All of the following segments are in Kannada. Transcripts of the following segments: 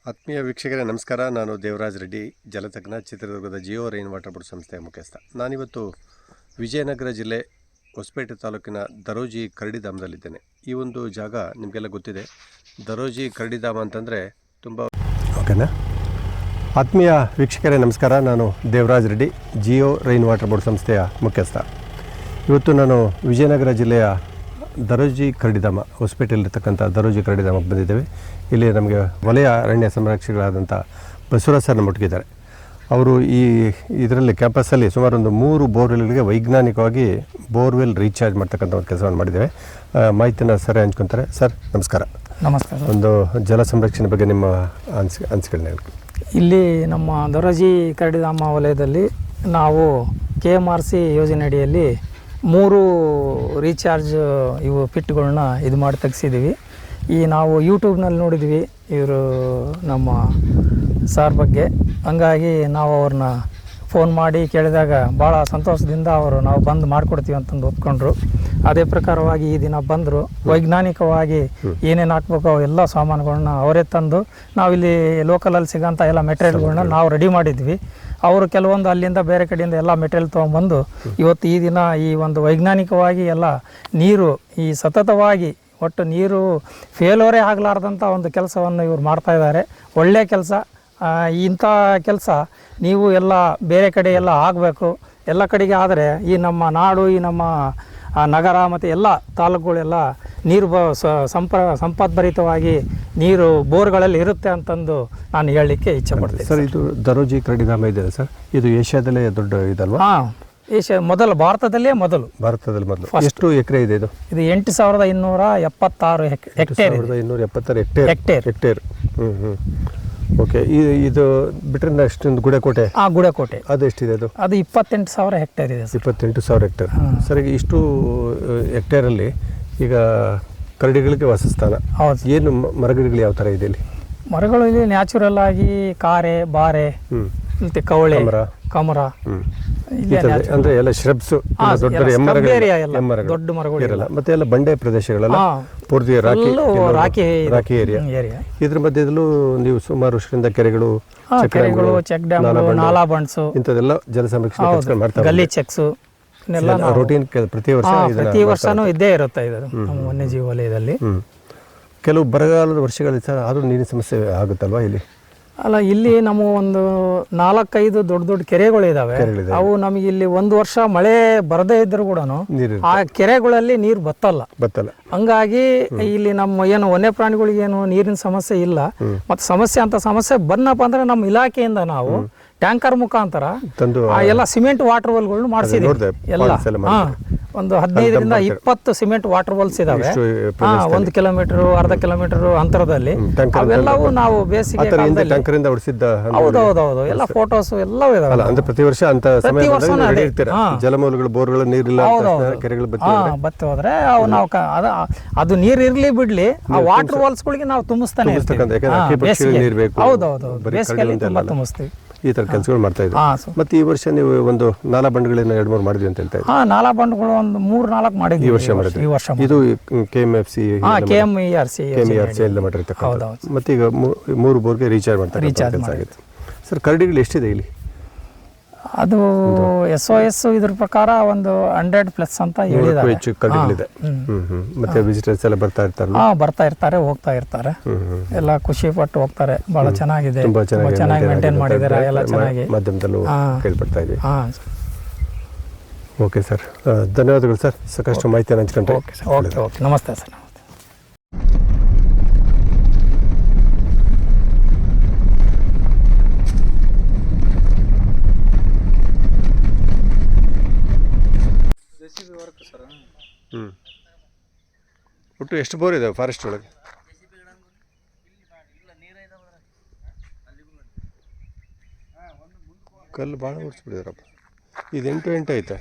ಆತ್ಮೀಯ ವೀಕ್ಷಕರೇ ನಮಸ್ಕಾರ. ನಾನು ದೇವರಾಜ್ ರೆಡ್ಡಿ, ಜಲತಜ್ಞ, ಚಿತ್ರದುರ್ಗದ ಜಿಯೋ ರೈನ್ ವಾಟರ್ ಬೋರ್ಡ್ ಸಂಸ್ಥೆಯ ಮುಖ್ಯಸ್ಥ. ನಾನಿವತ್ತು ವಿಜಯನಗರ ಜಿಲ್ಲೆ ಹೊಸಪೇಟೆ ತಾಲೂಕಿನ ದರೋಜಿ ಕರಡಿಧಾಮದಲ್ಲಿದ್ದೇನೆ. ಈ ಒಂದು ಜಾಗ ನಿಮಗೆಲ್ಲ ಗೊತ್ತಿದೆ. ದರೋಜಿ ಕರಡಿಧಾಮ ಅಂತಂದರೆ ತುಂಬ ಓಕೆನಾ. ಆತ್ಮೀಯ ವೀಕ್ಷಕರೇ ನಮಸ್ಕಾರ. ನಾನು Devaraj Reddy, Jio rain water board ಸಂಸ್ಥೆಯ ಮುಖ್ಯಸ್ಥ. ಇವತ್ತು ನಾನು ವಿಜಯನಗರ ಜಿಲ್ಲೆಯ ದರೋಜಿ ಕರಡಿಧಾಮ, ಹೊಸಪೇಟೆಯಲ್ಲಿರ್ತಕ್ಕಂಥ ದರೋಜಿ ಕರಡಿಧಾಮಕ್ಕೆ ಬಂದಿದ್ದೇವೆ. ಇಲ್ಲಿ ನಮಗೆ ವಲಯ ಅರಣ್ಯ ಸಂರಕ್ಷಕರಾದಂಥ ಬಸವರಾಜ್ ಸರ್ ನಮ್ಮೊಟ್ಟಿಗಿದ್ದಾರೆ. ಅವರು ಇದರಲ್ಲಿ ಕ್ಯಾಂಪಸ್ಸಲ್ಲಿ ಸುಮಾರು ಒಂದು 3 ಬೋರ್ವೆಲ್ಗಳಿಗೆ ವೈಜ್ಞಾನಿಕವಾಗಿ ಬೋರ್ವೆಲ್ ರೀಚಾರ್ಜ್ ಮಾಡ್ತಕ್ಕಂಥ ಒಂದು ಕೆಲಸವನ್ನು ಮಾಡಿದ್ದೇವೆ. ಮಾಹಿತಿಯನ್ನು ಸರಿ ಹಂಚ್ಕೊತಾರೆ. ಸರ್ ನಮಸ್ಕಾರ. ನಮಸ್ಕಾರ. ಒಂದು ಜಲ ಸಂರಕ್ಷಣೆ ಬಗ್ಗೆ ನಿಮ್ಮ ಅನಿಸಿಕೆಗಳನ್ನ ಹೇಳಿ. ಇಲ್ಲಿ ನಮ್ಮ ದರೋಜಿ ಕರಡಿಧಾಮ ವಲಯದಲ್ಲಿ ನಾವು KMRC ಯೋಜನೆ ಅಡಿಯಲ್ಲಿ 3 ರೀಚಾರ್ಜ್ ಇವು ಪಿಟ್ಗಳನ್ನ ಇದು ಮಾಡಿ ತೆಗೆಸಿದ್ದೀವಿ. ನಾವು ಯೂಟ್ಯೂಬ್ನಲ್ಲಿ ನೋಡಿದ್ವಿ ಇವರು ನಮ್ಮ ಸಾರ್ ಬಗ್ಗೆ. ಹಂಗಾಗಿ ನಾವು ಅವ್ರನ್ನ ಫೋನ್ ಮಾಡಿ ಕೇಳಿದಾಗ ಭಾಳ ಸಂತೋಷದಿಂದ ನಾವು ಬಂದು ಮಾಡಿಕೊಡ್ತೀವಿ ಅಂತಂದು ಒಪ್ಕೊಂಡ್ರು. ಅದೇ ಪ್ರಕಾರವಾಗಿ ಈ ದಿನ ಬಂದರು. ವೈಜ್ಞಾನಿಕವಾಗಿ ಏನೇನು ಹಾಕ್ಬೇಕು ಎಲ್ಲ ಸಾಮಾನುಗಳನ್ನ ಅವರೇ ತಂದು ನಾವಿಲ್ಲಿ ಲೋಕಲಲ್ಲಿ ಸಿಗೋಂಥ ಎಲ್ಲ ಮೆಟೀರಿಯಲ್ಗಳನ್ನ ನಾವು ರೆಡಿ ಮಾಡಿದ್ವಿ. ಅವರು ಕೆಲವೊಂದು ಅಲ್ಲಿಂದ ಬೇರೆ ಕಡೆಯಿಂದ ಎಲ್ಲ ಮೆಟೀರಿಯಲ್ ತೊಗೊಂಬಂದು ಇವತ್ತು ಈ ದಿನ ಈ ಒಂದು ವೈಜ್ಞಾನಿಕವಾಗಿ ಎಲ್ಲ ನೀರು ಈ ಸತತವಾಗಿ ಒಟ್ಟು ನೀರು ಫೇಲೋರೇ ಆಗಲಾರ್ದಂಥ ಒಂದು ಕೆಲಸವನ್ನು ಇವರು ಮಾಡ್ತಾಯಿದ್ದಾರೆ. ಒಳ್ಳೆಯ ಕೆಲಸ. ಇಂಥ ಕೆಲಸ ನೀವು ಎಲ್ಲ ಬೇರೆ ಕಡೆ ಎಲ್ಲ ಆಗಬೇಕು. ಎಲ್ಲ ಕಡೆಗೆ ಆದರೆ ಈ ನಮ್ಮ ನಾಡು, ಈ ನಮ್ಮ ನಗರ ಮತ್ತು ಎಲ್ಲ ತಾಲೂಕುಗಳೆಲ್ಲ ನೀರು ಸಂಪದ್ಭರಿತವಾಗಿ ನೀರು ಬೋರ್ಗಳಲ್ಲಿ ಇರುತ್ತೆ ಅಂತಂದು ನಾನು ಹೇಳಲಿಕ್ಕೆ ಇಚ್ಛೆ ಪಡ್ತೀನಿ. ಸರ್, ಇದು ದರೋಜಿ ಕರಡಿಧಾಮ ಇದೆ ಸರ್, ಇದು ಏಷ್ಯಾದಲ್ಲೇ ದೊಡ್ಡ ಇದಲ್ವಾ? ಹಾಂ, ಭಾರತದಲ್ಲೇ ಮೊದಲು. ಎಷ್ಟು ಎಕರೆ ಇದೆ ಇದು? ಇದು 8276 ಹೆಕ್ಟೇರ್. 8276 ಹೆಕ್ಟೇರ್. ಓಕೆ. ಇದು ಬಿಟ್ಟರೆ ಅಷ್ಟೊಂದು ಗುಡಕೋಟೆ. ಗುಡಕೋಟೆ ಅದು ಎಷ್ಟಿದೆ? ಅದು 28,000 ಹೆಕ್ಟೇರ್ ಇದೆ. 28,000 ಹೆಕ್ಟೇರ್. ಸರಿ, ಇಷ್ಟು ಹೆಕ್ಟೇರಲ್ಲಿ ಈಗ ಕರಡಿಗಳಿಗೆ ವಾಸಸ್ಥಾನ. ಹೌದು. ಏನು ಮರಗಿಡಗಳು ಯಾವ ಥರ ಇದೆ ಇಲ್ಲಿ? ಮರಗಳು ಇಲ್ಲಿ ನ್ಯಾಚುರಲ್ ಆಗಿ ಕಾರೆ, ಬಾರೆ, ಮತ್ತೆ ಕವಳೆ, ಕಮರ, ಅಂದ್ರೆ ಎಲ್ಲ ಶ್ರಬ್ಸ್, ದೊಡ್ಡ ದೊಡ್ಡ ಮರಗಳು ಇರಲ್ಲ. ಮತ್ತೆ ಎಲ್ಲ ಬಂಡೆ ಪ್ರದೇಶಗಳೆಲ್ಲ ಪೂರ್ತಿ ರಾಕಿ ಏರಿಯಾ. ಇದ್ರ ಮಧ್ಯದಲ್ಲೂ ನೀವು ಸುಮಾರು ವರ್ಷದಿಂದ ಕೆರೆಗಳು, ಚೆಕ್ ಡ್ಯಾಮ್, ನಾಲಾ ಬಂಡ್ಸು, ಇಂಥದೆಲ್ಲ ಜಲ ಸಂರಕ್ಷಣೆ ಮಾಡ್ತಾರೆ. ಗಲ್ಲಿ ಚೆಕ್ಸ್ ರೂಟೀನ್ ಪ್ರತಿ ವರ್ಷನೂ ಇದ್ದೇ ಇರುತ್ತೆ ಇದು ನಮ್ಮ ವನ್ಯಜೀವಿ ವಲಯದಲ್ಲಿ. ಕೆಲವು ಬರಗಾಲದ ವರ್ಷಗಳಲ್ಲಿ ಆದ್ರೂ ನೀರಿನ ಸಮಸ್ಯೆ ಆಗುತ್ತಲ್ವಾ ಇಲ್ಲಿ? ಅಲ್ಲ, ಇಲ್ಲಿ ನಮ್ಮ ಒಂದು 4-5 ದೊಡ್ಡ ಕೆರೆಗಳು ಇದಾವೆ. ಅವು ನಮಗೆ ಇಲ್ಲಿ ಒಂದು ವರ್ಷ ಮಳೆ ಬರದೇ ಇದ್ರು ಕೂಡ ಆ ಕೆರೆಗಳಲ್ಲಿ ನೀರು ಬತ್ತಲ್ಲ. ಹಂಗಾಗಿ ಇಲ್ಲಿ ನಮ್ಮ ಏನು ವನ್ಯ ಪ್ರಾಣಿಗಳಿಗೆ ಏನು ನೀರಿನ ಸಮಸ್ಯೆ ಇಲ್ಲ. ಮತ್ತೆ ಸಮಸ್ಯೆ ಬಂದಪ್ಪ ಅಂದ್ರೆ ನಮ್ಮ ಇಲಾಖೆಯಿಂದ ನಾವು ಟ್ಯಾಂಕರ್ ಮುಖಾಂತರ ಎಲ್ಲ ಸಿಮೆಂಟ್ ವಾಟರ್ ವೆಲ್ಗಳನ್ನು ಮಾಡಿಸಿದ್ದೀವಿ. ಎಲ್ಲ ಒಂದು 15ರಿಂದ 20 ಸಿಮೆಂಟ್ ವಾಟರ್ ವೆಲ್ಸ್ ಇದಾವೆ. 1 ಕಿಲೋಮೀಟರ್, ಅರ್ಧ ಕಿಲೋಮೀಟರ್ ಅಂತರದಲ್ಲಿ. ಅವೆಲ್ಲವೂ ನಾವು ಬೇಸಿಗೆ ಹೌದೌದು ಎಲ್ಲ ಫೋಟೋಸ್ ಎಲ್ಲವೂ ಇದಾವೆ. ಪ್ರತಿ ವರ್ಷ ಜಲಮೂಲಗಳು, ಬೋರ್ಗಳು ನೀರಿಲ್ಲ, ಕೆರೆಗಳು ಬತ್ತಿ ಹೋದ್ರೆ ನಾವು ಅದು ನೀರ್ ಇರ್ಲಿ ಬಿಡ್ಲಿ, ಆ ವಾಟರ್ ವೆಲ್ಸ್ಗಳಿಗೆ ನಾವು ತುಂಬಿಸ್ತಾನೆ ಇರ್ತೀವಿ. ಹೌದೌದು, ಬೇಸಿಗೆಯಲ್ಲಿ ತುಂಬಾ ತುಂಬಿಸ್ತೀವಿ. ಈ ತರ ಕೆಲಸಗಳು ಮಾಡ್ತಾ ಇದ್ದೀವಿ. ಮತ್ತೆ ಈ ವರ್ಷ ನೀವು ಒಂದು ನಾಲಾ ಬಂಡ್ಗಳನ್ನ 2-3 ಮಾಡಿದ್ವಿ ಅಂತ ಹೇಳ್ತಾ ಇದ್ದೀವಿ. ನಾಲಾ ಬಂಡ್ಗಳು ಒಂದು 3-4 ಮಾಡಿದ್ವಿ ಈ ವರ್ಷ. ಇದು KMFC, KMERC ಎಲ್ಲ ಮಾಡಿರ್ತಕ್ಕಂಥ. ಮತ್ತೆ ಈಗ 3 ಬೋರ್ಗೆ ರೀಚಾರ್ಜ್ ಮಾಡ್ತಾರೆ ಕೆಲಸ ಆಗಿದೆ. ಸರ್, ಕರಡಿಗಳು ಎಷ್ಟಿದೆ ಇಲ್ಲಿ? ಅದು SOS ಇದ್ರ ಪ್ರಕಾರ ಒಂದು 100+ ಅಂತ ಹೇಳಿದ್ದಾರೆ. ಹೆಚ್ಚು ಕರಡಿಗಳಿದೆ. ಮತ್ತೆ ವಿಸಿಟರ್ಸ್ ಎಲ್ಲ ಬರ್ತಾ ಇರ್ತಾರೆ, ಹೋಗ್ತಾ ಇರ್ತಾರೆ. ಎಲ್ಲ ಖುಷಿ ಪಟ್ಟು ಹೋಗ್ತಾರೆ. ಬಹಳ ಚೆನ್ನಾಗಿದೆ, ಚೆನ್ನಾಗಿ ಮೇಂಟೈನ್ ಮಾಡಿದ್ದಾರೆ. ಎಲ್ಲ ಚೆನ್ನಾಗಿ ಮಾಧ್ಯಮದಲ್ಲೂ ಕೇಳ್ಪಡ್ತಾ ಇದ್ದೀವಿ. ಓಕೆ ಸರ್, ಧನ್ಯವಾದಗಳು ಸರ್, ಸಾಕಷ್ಟು ಮಾಹಿತಿಯನ್ನು ಹಂಚ್ಕೊಂಡ್ರೆ. ಓಕೆ, ನಮಸ್ತೆ ಸರ್. ಒಟ್ಟು ಎಷ್ಟು ಬೋರ್ ಇದಾವೆ ಫಾರೆಸ್ಟ್ ಒಳಗೆ? ಕಲ್ಲು ಭಾಳ ಓಡಿಸ್ಬಿಟ್ಟಿದಾರಪ್ಪ. ಇದು 8 ಐತೆ.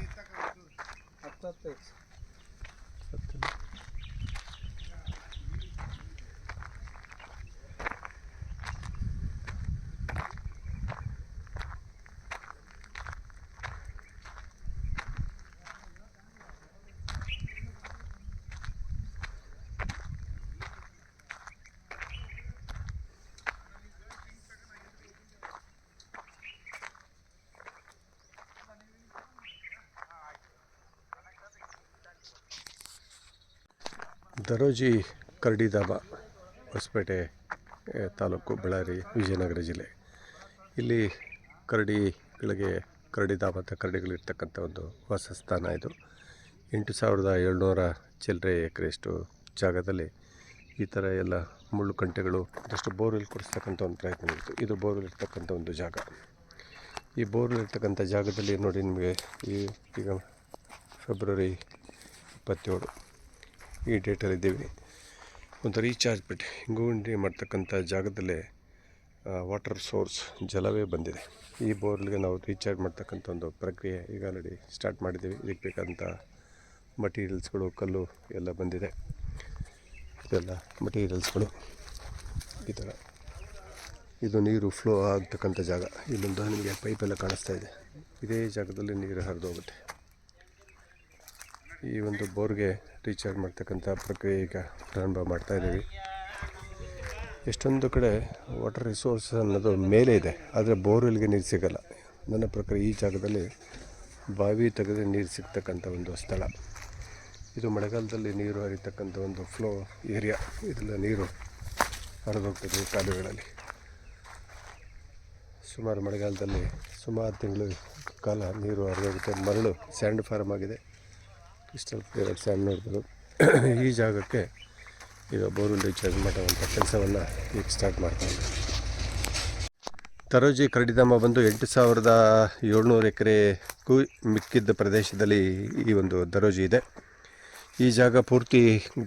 ದರೋಜಿ ಕರಡಿಧಾಮ, ಹೊಸಪೇಟೆ ತಾಲೂಕು, ಬಳ್ಳಾರಿ, ವಿಜಯನಗರ ಜಿಲ್ಲೆ. ಇಲ್ಲಿ ಕರಡಿಧಾಮ ಅಂತ ಕರಡಿಗಳಿರ್ತಕ್ಕಂಥ ಒಂದು ವಾಸಸ್ಥಾನ ಇದು. 8,700 ಚಿಲ್ಲರೆ ಎಕರೆಯಷ್ಟು ಜಾಗದಲ್ಲಿ ಈ ಥರ ಎಲ್ಲ ಮುಳ್ಳು ಕಂಟೆಗಳು, ಒಂದಷ್ಟು ಬೋರ್ವೆಲ್ ಕೊಡಿಸ್ತಕ್ಕಂಥ ಒಂದು ಪ್ರಯತ್ನ ಇತ್ತು. ಇದು ಬೋರ್ವೆಲ್ ಇರ್ತಕ್ಕಂಥ ಒಂದು ಜಾಗ. ಈ ಬೋರ್ವೆಲ್ ಇರ್ತಕ್ಕಂಥ ಜಾಗದಲ್ಲಿ ನೋಡಿ, ನಿಮಗೆ ಈಗ ಫೆಬ್ರವರಿ 27 ಈ ಡೇಟಲ್ಲಿದ್ದೀವಿ. ಒಂದು ರೀಚಾರ್ಜ್ ಬಿಟ್ಟು ಇಂಗುಗುಂಡಿ ಮಾಡ್ತಕ್ಕಂಥ ಜಾಗದಲ್ಲೇ ವಾಟರ್ ಸೋರ್ಸ್ ಜಲವೇ ಬಂದಿದೆ. ಈ ಬೋರ್ವೆಲ್ಗೆ ನಾವು ರೀಚಾರ್ಜ್ ಮಾಡ್ತಕ್ಕಂಥ ಒಂದು ಪ್ರಕ್ರಿಯೆ ಈಗ ಆಲ್ರೆಡಿ ಸ್ಟಾರ್ಟ್ ಮಾಡಿದ್ದೀವಿ. ಇದಕ್ಕೆ ಬೇಕಾದಂಥ ಮಟೀರಿಯಲ್ಸ್ಗಳು, ಕಲ್ಲು ಎಲ್ಲ ಬಂದಿದೆ. ಇದೆಲ್ಲ ಮಟೀರಿಯಲ್ಸ್ಗಳು. ಈ ಥರ ಇದು ನೀರು ಫ್ಲೋ ಆಗ್ತಕ್ಕಂಥ ಜಾಗ. ಇಲ್ಲೊಂದು ನಿಮಗೆ ಪೈಪೆಲ್ಲ ಕಾಣಿಸ್ತಾ ಇದೆ. ಇದೇ ಜಾಗದಲ್ಲಿ ನೀರು ಹರಿದು ಹೋಗುತ್ತೆ. ಈ ಒಂದು ಬೋರ್ಗೆ ರೀಚಾರ್ಜ್ ಮಾಡ್ತಕ್ಕಂಥ ಪ್ರಕ್ರಿಯೆ ಈಗ ಪ್ರಾರಂಭ ಮಾಡ್ತಾಯಿದ್ದೀವಿ. ಎಷ್ಟೊಂದು ಕಡೆ ವಾಟರ್ ರಿಸೋರ್ಸ್ ಅನ್ನೋದು ಮೇಲೆ ಇದೆ, ಆದರೆ ಬೋರ್ವೆಲ್ಗೆ ನೀರು ಸಿಗೋಲ್ಲ. ನನ್ನ ಪ್ರಕಾರ ಈ ಜಾಗದಲ್ಲಿ ಬಾವಿ ತೆಗೆದು ನೀರು ಸಿಗ್ತಕ್ಕಂಥ ಒಂದು ಸ್ಥಳ ಇದು. ಮಳೆಗಾಲದಲ್ಲಿ ನೀರು ಹರಿತಕ್ಕಂಥ ಒಂದು ಫ್ಲೋ ಏರಿಯಾ. ಇದೆಲ್ಲ ನೀರು ಹರಿದೋಗ್ತದೆ ಈ ಕಾಲುವೆಗಳಲ್ಲಿ. ಸುಮಾರು ಮಳೆಗಾಲದಲ್ಲಿ ಸುಮಾರು ತಿಂಗಳು ಕಾಲ ನೀರು ಹರಿದೋಗುತ್ತೆ. ಮರಳು ಸ್ಯಾಂಡ್ ಫಾರ್ಮ್ ಆಗಿದೆ. ಕ್ರಿಸ್ಟಲ್ ಕ್ಲಿಯರ್ ಸ್ಯಾಂಡ್ ನೋಡ್ಬೋದು. ಈ ಜಾಗಕ್ಕೆ ಈಗ ಬೋರ್ವೆಲ್ ರೀಚಾರ್ಜ್ ಮಾಡುವಂಥ ಕೆಲಸವನ್ನು ಈಗ ಸ್ಟಾರ್ಟ್ ಮಾಡ್ತಾರೆ. ದರೋಜಿ ಕರಡಿಧಾಮ ಬಂದು 8,700 ಎಕರೆಗೂ ಮಿಕ್ಕಿದ್ದ ಪ್ರದೇಶದಲ್ಲಿ ಈ ಒಂದು ದರೋಜಿ ಇದೆ. ಈ ಜಾಗ ಪೂರ್ತಿ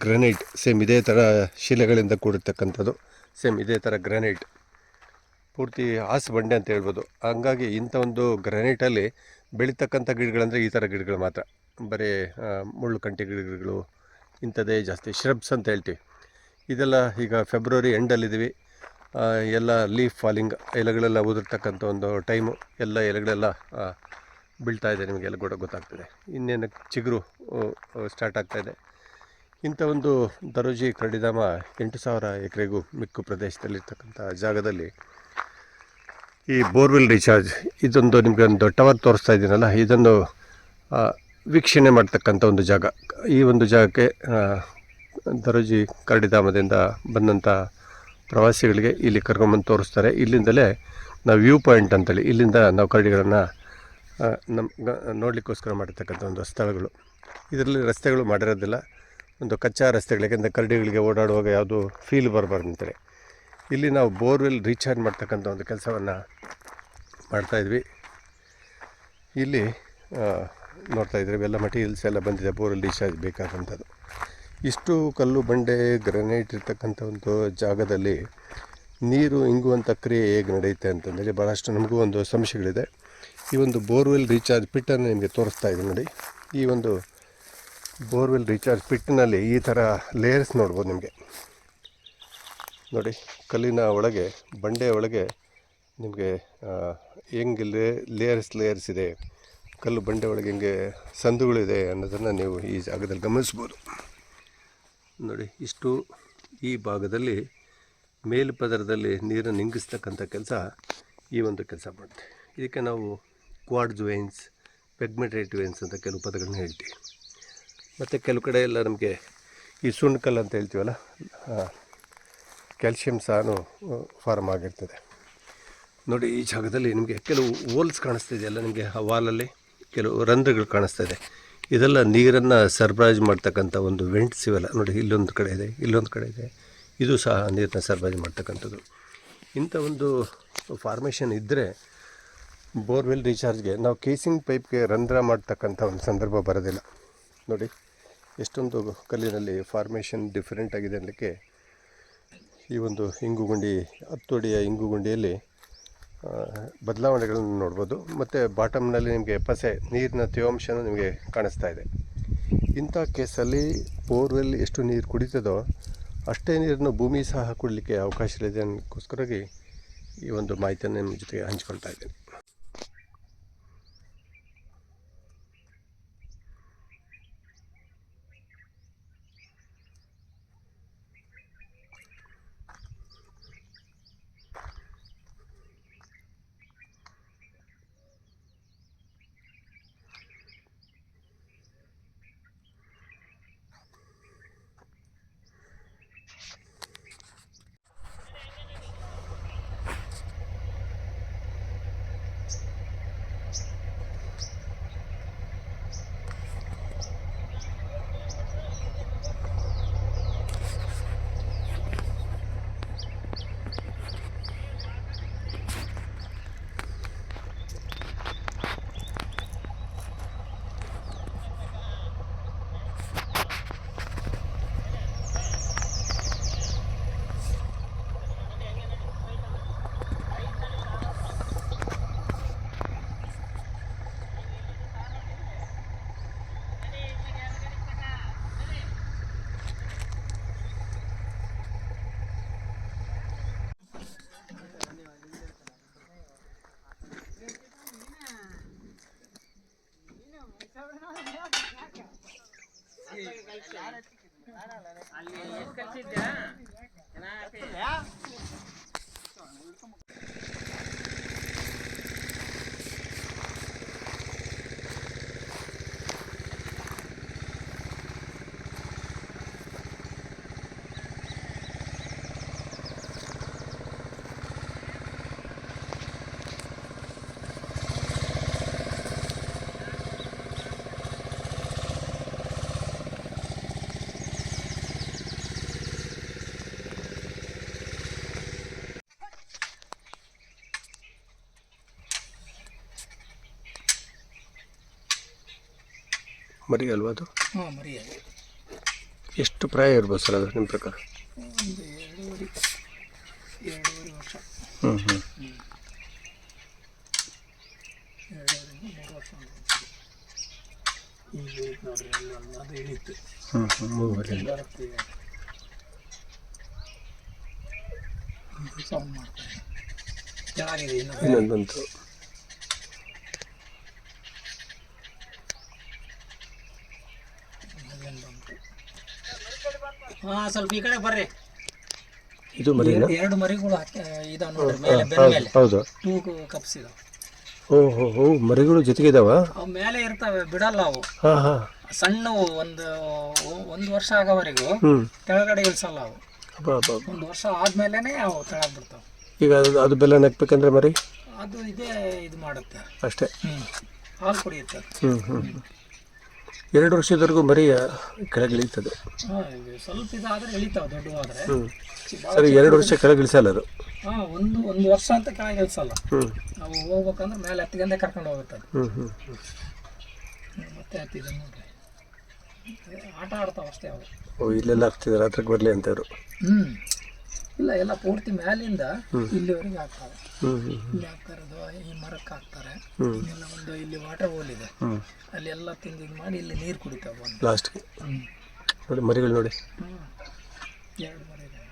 ಗ್ರಾನೈಟ್, ಸೇಮ್ ಇದೇ ಥರ ಶಿಲೆಗಳಿಂದ ಕೂಡಿರ್ತಕ್ಕಂಥದ್ದು. ಸೇಮ್ ಇದೇ ಥರ ಗ್ರಾನೈಟ್, ಪೂರ್ತಿ ಹಾಸು ಬಂಡೆ ಅಂತ ಹೇಳ್ಬೋದು. ಹಂಗಾಗಿ ಇಂಥ ಒಂದು ಗ್ರಾನೈಟಲ್ಲಿ ಬೆಳೀತಕ್ಕಂಥ ಗಿಡಗಳಂದರೆ ಈ ಥರ ಗಿಡಗಳು ಮಾತ್ರ. ಬರೀ ಮುಳ್ಳು ಕಂಟಿ ಗಿಡಗಳು ಇಂಥದ್ದೇ ಜಾಸ್ತಿ. ಶ್ರಬ್ಸ್ ಅಂತ ಹೇಳ್ತೀವಿ. ಇದೆಲ್ಲ ಈಗ ಫೆಬ್ರವರಿ ಎಂಡಲ್ಲಿದ್ದೀವಿ. ಎಲ್ಲ ಲೀಫ್ ಫಾಲಿಂಗ್, ಎಲೆಗಳೆಲ್ಲ ಉದುರ್ತಕ್ಕಂಥ ಒಂದು ಟೈಮು. ಎಲ್ಲ ಎಲೆಗಳೆಲ್ಲ ಬೀಳ್ತಾ ಇದೆ, ನಿಮಗೆಲ್ಲ ಕೂಡ ಗೊತ್ತಾಗ್ತದೆ. ಇನ್ನೇನು ಚಿಗುರು ಸ್ಟಾರ್ಟ್ ಆಗ್ತಾಯಿದೆ. ಇಂಥ ಒಂದು ದರೋಜಿ ಕರಡಿಧಾಮ 8,000 ಎಕರೆಗೂ ಮಿಕ್ಕು ಪ್ರದೇಶದಲ್ಲಿರ್ತಕ್ಕಂಥ ಜಾಗದಲ್ಲಿ ಈ ಬೋರ್ವೆಲ್ ರೀಚಾರ್ಜ್, ಇದೊಂದು ನಿಮಗೆ ಒಂದು ಟವರ್ ತೋರಿಸ್ತಾ ಇದ್ದೀನಲ್ಲ, ಇದನ್ನು ವೀಕ್ಷಣೆ ಮಾಡ್ತಕ್ಕಂಥ ಒಂದು ಜಾಗ. ಈ ಒಂದು ಜಾಗಕ್ಕೆ ದರೋಜಿ ಕರಡಿಧಾಮದಿಂದ ಬಂದಂಥ ಪ್ರವಾಸಿಗಳಿಗೆ ಇಲ್ಲಿ ಕರ್ಕೊಂಬಂದು ತೋರಿಸ್ತಾರೆ. ಇಲ್ಲಿಂದಲೇ ನಾವು ವ್ಯೂ ಪಾಯಿಂಟ್ ಅಂತೇಳಿ, ಇಲ್ಲಿಂದ ನಾವು ಕರಡಿಗಳನ್ನು ನೋಡಲಿಕ್ಕೋಸ್ಕರ ಮಾಡಿರ್ತಕ್ಕಂಥ ಒಂದು ಸ್ಥಳಗಳು. ಇದರಲ್ಲಿ ರಸ್ತೆಗಳು ಮಾಡಿರೋದಿಲ್ಲ, ಒಂದು ಕಚ್ಚಾ ರಸ್ತೆಗಳು. ಯಾಕೆಂದರೆ ಕರಡಿಗಳಿಗೆ ಓಡಾಡುವಾಗ ಯಾವುದು ಫೀಲ್ ಬರಬಾರ್ದು ಅಂತೇಳಿ ಇಲ್ಲಿ ನಾವು ಬೋರ್ವೆಲ್ ರೀಚಾರ್ಜ್ ಮಾಡ್ತಕ್ಕಂಥ ಒಂದು ಕೆಲಸವನ್ನು ಮಾಡ್ತಾಯಿದ್ವಿ. ಇಲ್ಲಿ ನೋಡ್ತಾಯಿದ್ರಿ, ಇವೆಲ್ಲ ಮಟೀರಿಯಲ್ಸ್ ಎಲ್ಲ ಬಂದಿದೆ ಬೋರ್ವೆಲ್ ರೀಚಾರ್ಜ್ ಬೇಕಾದಂಥದ್ದು. ಇಷ್ಟು ಕಲ್ಲು ಬಂಡೆ ಗ್ರನೈಟ್ ಇರ್ತಕ್ಕಂಥ ಒಂದು ಜಾಗದಲ್ಲಿ ನೀರು ಇಂಗುವಂಥ ಕ್ರಿಯೆ ಹೇಗೆ ನಡೆಯುತ್ತೆ ಅಂತಂದರೆ ಭಾಳಷ್ಟು ನಮಗೂ ಒಂದು ಸಂಶಯಗಳಿದೆ. ಈ ಒಂದು ಬೋರ್ವೆಲ್ ರೀಚಾರ್ಜ್ ಪಿಟ್ಟನ್ನು ನಿಮಗೆ ತೋರಿಸ್ತಾ ಇದ್ದೀನಿ ನೋಡಿ. ಈ ಒಂದು ಬೋರ್ವೆಲ್ ರೀಚಾರ್ಜ್ ಪಿಟ್ಟಿನಲ್ಲಿ ಈ ಥರ ಲೇಯರ್ಸ್ ನೋಡ್ಬೋದು ನಿಮಗೆ. ನೋಡಿ, ಕಲ್ಲಿನ ಒಳಗೆ, ಬಂಡೆಯ ಒಳಗೆ ನಿಮಗೆ ಹೆಂಗೆ ಲೇಯರ್ಸ್ ಇದೆ, ಕಲ್ಲು ಬಂಡೆ ಒಳಗೆ ಹೆಂಗೆ ಸಂದುಗಳಿದೆ ಅನ್ನೋದನ್ನು ನೀವು ಈ ಜಾಗದಲ್ಲಿ ಗಮನಿಸ್ಬೋದು. ನೋಡಿ, ಇಷ್ಟು ಈ ಭಾಗದಲ್ಲಿ ಮೇಲ್ಪದರದಲ್ಲಿ ನೀರನ್ನು ಇಂಗಿಸ್ತಕ್ಕಂಥ ಕೆಲಸ ಈ ಒಂದು ಕೆಲಸ ಮಾಡುತ್ತೆ. ಇದಕ್ಕೆ ನಾವು ಕ್ವಾರ್ಟ್ಜ್ ವೇನ್ಸ್, ಪೆಗ್ಮೆಟೇಟ್ ವೇನ್ಸ್ ಅಂತ ಕೆಲವು ಪದಗಳನ್ನ ಹೇಳ್ತೀವಿ. ಮತ್ತು ಕೆಲವು ಕಡೆ ಎಲ್ಲ ನಮಗೆ ಈ ಸುಣ್ಣಕಲ್ಲು ಅಂತ ಹೇಳ್ತೀವಲ್ಲ, ಕ್ಯಾಲ್ಶಿಯಂ ಸಹ ಫಾರ್ಮ್ ಆಗಿರ್ತದೆ. ನೋಡಿ, ಈ ಜಾಗದಲ್ಲಿ ನಿಮಗೆ ಕೆಲವು ಹೋಲ್ಸ್ ಕಾಣಿಸ್ತಿದೆಯಲ್ಲ, ನಿಮಗೆ ಆ ವಾಲಲ್ಲಿ ಕೆಲವು ರಂಧ್ರಗಳು ಕಾಣಿಸ್ತಾ ಇದೆ. ಇದೆಲ್ಲ ನೀರನ್ನು ಸರಬರಾಜು ಮಾಡ್ತಕ್ಕಂಥ ಒಂದು ವೆಂಟ್ಸ್ ಇವೆಲ್ಲ. ನೋಡಿ, ಇಲ್ಲೊಂದು ಕಡೆ ಇದೆ, ಇಲ್ಲೊಂದು ಕಡೆ ಇದೆ. ಇದು ಸಹ ನೀರನ್ನ ಸರಬರಾಜು ಮಾಡ್ತಕ್ಕಂಥದ್ದು. ಇಂಥ ಒಂದು ಫಾರ್ಮೇಷನ್ ಇದ್ದರೆ ಬೋರ್ವೆಲ್ ರೀಚಾರ್ಜ್ಗೆ ನಾವು ಕೇಸಿಂಗ್ ಪೈಪ್ಗೆ ರಂಧ್ರ ಮಾಡ್ತಕ್ಕಂಥ ಒಂದು ಸಂದರ್ಭ ಬರೋದಿಲ್ಲ. ನೋಡಿ, ಎಷ್ಟೊಂದು ಕಲ್ಲಿನಲ್ಲಿ ಫಾರ್ಮೇಷನ್ ಡಿಫ್ರೆಂಟ್ ಆಗಿದೆ ಅನ್ನಲಿಕ್ಕೆ ಈ ಒಂದು ಇಂಗುಗುಂಡಿ, 10 ಅಡಿಯ ಇಂಗುಗುಂಡಿಯಲ್ಲಿ ಬದಲಾವಣೆಗಳನ್ನು ನೋಡ್ಬೋದು. ಮತ್ತು ಬಾಟಮ್ನಲ್ಲಿ ನಿಮಗೆ ಪಸೆ, ನೀರಿನ ತೇವಾಂಶನೂ ನಿಮಗೆ ಕಾಣಿಸ್ತಾ ಇದೆ. ಇಂಥ ಕೇಸಲ್ಲಿ ಬೋರ್ವೆಲ್ ಎಷ್ಟು ನೀರು ಕುಡಿತದೋ ಅಷ್ಟೇ ನೀರನ್ನು ಭೂಮಿ ಸಹ ಕುಡಲಿಕ್ಕೆ ಅವಕಾಶ ಇದೆ ಅನ್ನೋಕ್ಕೋಸ್ಕರವಾಗಿ ಈ ಒಂದು ಮಾಹಿತಿಯನ್ನು ನಿಮ್ಮ ಜೊತೆಗೆ ಹಂಚ್ಕೊಳ್ತಾ ಇದ್ದೀನಿ. ಮರಿ ಅಲ್ವಾ ಅದು? ಹಾಂ, ಮರಿ ಅದು. ಎಷ್ಟು ಪ್ರಾಯ ಇರ್ಬೋದು ಸರ್ ಅದು ನಿಮ್ಮ ಪ್ರಕಾರ? ಒಂದು 2.5 ವರ್ಷ. 2.5 3 ವರ್ಷ ಈಗ ನೋಡ್ರಿ, ಅದು ಇಳಿತು. ಸೌಂಡ್ ಮಾಡ್ತಾರೆ. ಚೆನ್ನಾಗಿದೆ. ಇನ್ನೊಂದು ಬಂತು. ಹಾಂ, ಸ್ವಲ್ಪ ಈ ಕಡೆ ಬರ್ರಿ. ಇದು ಮರಿ 2 ಮರಿಗಳು ಇದಾವೆ ನೋಡ್ರಿ ಮೇಲೆ, ಬೆನ್ನ ಮೇಲೆ. ಹೌದು, 2 ಕಪ್ಸ್ ಇದಾವೆ. ಓಹೋ, ಮರಿಗಳು ಜೊತೆಗೆ ಇದಾವ? ಅವು ಮೇಲೆ ಇರ್ತವೆ, ಬಿಡಲ್ಲ ಅವು. ಹಾಂ ಹಾಂ, ಸಣ್ಣವು. ಒಂದು ವರ್ಷ ಆಗೋವರೆಗೂ ಕೆಳಗಡೆ ಇಳಿಸಲ್ಲ ಅವು. 1 ವರ್ಷ ಆದ್ಮೇಲೆ ಅವು ತೆಳಗ್ ಬಿಡ್ತಾವೆ. ಈಗ ಅದು ಬೆಲ್ಲ ನೆಕ್ಬೇಕಂದ್ರೆ ಮರಿ ಅದು ಇದು ಮಾಡುತ್ತೆ ಅಷ್ಟೇ. ಹಾಲು ಕುಡಿಯುತ್ತೆ. 2 ವರ್ಷದವರೆಗೂ ಮರಿ ಕೆಳಗೆ ಇಳಿತದೆ. ಸ್ವಲ್ಪ ಇದಾದ್ರೆ ಇಳಿತಾವೆ, ದೊಡ್ಡವಾದ್ರೆ. ಸರಿ, 2 ವರ್ಷ ಕೆಳಗೆ ಇಳಿಸಲ್ಲ ಅದು? ಹಾಂ, ಒಂದು ವರ್ಷ ಅಂತ ಕೆಳಗೆ ಇಳಿಸಲ್ಲ. ನಾವು ಹೋಗ್ಬೇಕಂದ್ರೆ ಮೇಲೆ ಹತ್ತಿಗಂದೆ ಕರ್ಕೊಂಡು ಹೋಗುತ್ತೆ. ಮತ್ತೆ ಹತ್ತಿದ ನೋಡ್ರಿ, ಆಟ ಆಡ್ತಾವೆ ಅಷ್ಟೇ ಅವು. ಇಲ್ಲೆಲ್ಲ ಹತ್ತಿದ್ದಾರೆ, ಹತ್ರಕ್ಕೆ ಬರಲಿ ಅಂತವ್ರು? ಇಲ್ಲ, ಎಲ್ಲ ಪೂರ್ತಿ ಮ್ಯಾಲಿಂದ ಇಲ್ಲಿವರೆಗೆ ಹಾಕ್ತಾರೆ. ಇಲ್ಲಿ ಹಾಕ್ತಾರದು, ಈ ಮರಕ್ಕೆ ಹಾಕ್ತಾರೆ. ಇನ್ನೆಲ್ಲ ಒಂದು ಇಲ್ಲಿ ವಾಟರ್ ಹೋಲ್ ಇದೆ, ಅಲ್ಲಿ ಎಲ್ಲ ತಿಂದು ಮಾಡಿ ಇಲ್ಲಿ ನೀರು ಕುಡಿತಾವೆ ಲಾಸ್ಟ್ಗೆ. ನೋಡಿ ಮರಿಗಳು ನೋಡಿ. 2 ಮರಿ ಇದೆ.